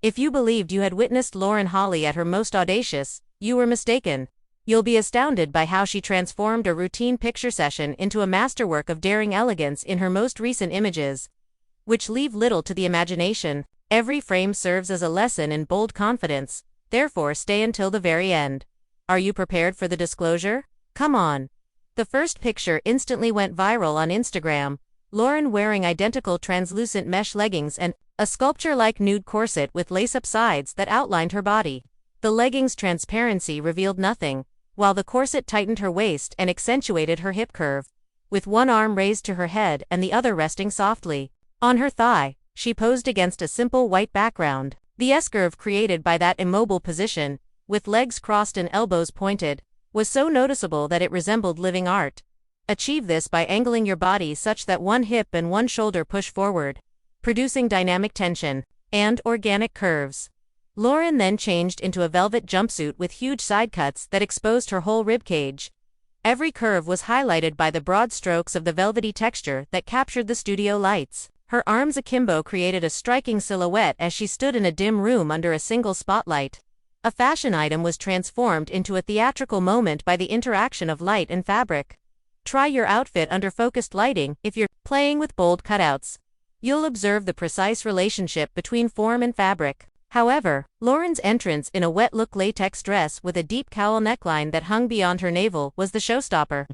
If you believed you had witnessed Lauren Holly at her most audacious, you were mistaken. You'll be astounded by how she transformed a routine picture session into a masterwork of daring elegance in her most recent images, which leave little to the imagination. Every frame serves as a lesson in bold confidence, therefore stay until the very end. Are you prepared for the disclosure? Come on. The first picture instantly went viral on Instagram. Lauren wearing identical translucent mesh leggings and a sculpture-like nude corset with lace-up sides that outlined her body. The leggings' transparency revealed nothing, while the corset tightened her waist and accentuated her hip curve. With one arm raised to her head and the other resting softly on her thigh, she posed against a simple white background. The S-curve created by that immobile position, with legs crossed and elbows pointed, was so noticeable that it resembled living art. Achieve this by angling your body such that one hip and one shoulder push forward, producing dynamic tension and organic curves. Lauren then changed into a velvet jumpsuit with huge side cuts that exposed her whole ribcage. Every curve was highlighted by the broad strokes of the velvety texture that captured the studio lights. Her arms akimbo created a striking silhouette as she stood in a dim room under a single spotlight. A fashion item was transformed into a theatrical moment by the interaction of light and fabric. Try your outfit under focused lighting if you're playing with bold cutouts. You'll observe the precise relationship between form and fabric. However, Lauren's entrance in a wet-look latex dress with a deep cowl neckline that hung beyond her navel was the showstopper.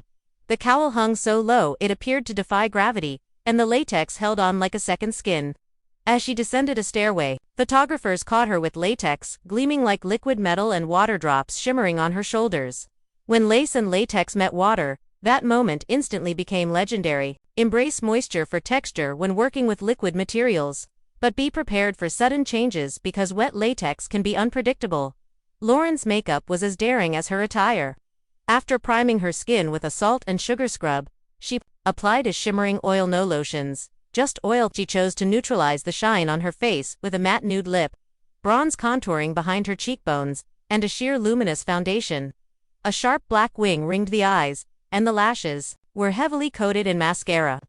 The cowl hung so low it appeared to defy gravity, and the latex held on like a second skin. As she descended a stairway, photographers caught her with latex gleaming like liquid metal and water drops shimmering on her shoulders. When lace and latex met water, that moment instantly became legendary. Embrace moisture for texture when working with liquid materials, but be prepared for sudden changes because wet latex can be unpredictable. Lauren's makeup was as daring as her attire. After priming her skin with a salt and sugar scrub, she applied a shimmering oil, no lotions, just oil. She chose to neutralize the shine on her face with a matte nude lip, bronze contouring behind her cheekbones, and a sheer luminous foundation. A sharp black wing ringed the eyes, and the lashes were heavily coated in mascara.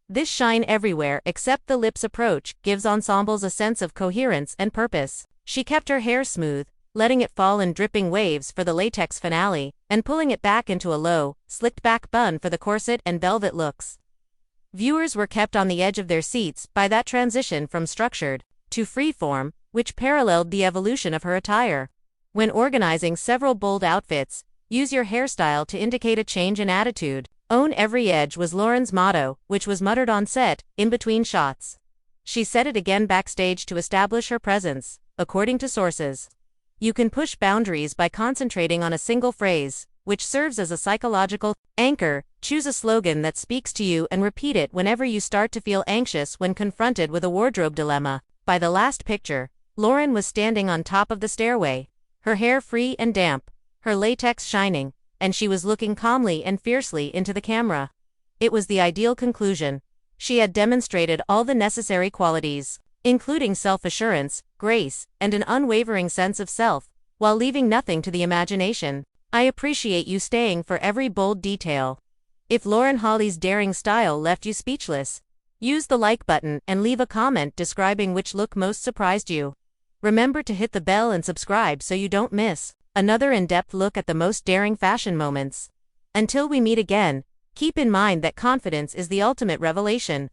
This shine everywhere except the lips approach gives ensembles a sense of coherence and purpose. She kept her hair smooth, letting it fall in dripping waves for the latex finale, and pulling it back into a low, slicked-back bun for the corset and velvet looks. Viewers were kept on the edge of their seats by that transition from structured to freeform, which paralleled the evolution of her attire. When organizing several bold outfits, use your hairstyle to indicate a change in attitude. Own every edge was Lauren's motto, which was muttered on set, in between shots. She said it again backstage to establish her presence, according to sources. You can push boundaries by concentrating on a single phrase, which serves as a psychological anchor. Choose a slogan that speaks to you and repeat it whenever you start to feel anxious when confronted with a wardrobe dilemma. By the last picture, Lauren was standing on top of the stairway, her hair free and damp, her latex shining, and she was looking calmly and fiercely into the camera. It was the ideal conclusion. She had demonstrated all the necessary qualities, including self-assurance, grace, and an unwavering sense of self, while leaving nothing to the imagination. I appreciate you staying for every bold detail. If Lauren Holly's daring style left you speechless, use the like button and leave a comment describing which look most surprised you. Remember to hit the bell and subscribe so you don't miss another in-depth look at the most daring fashion moments. Until we meet again, keep in mind that confidence is the ultimate revelation.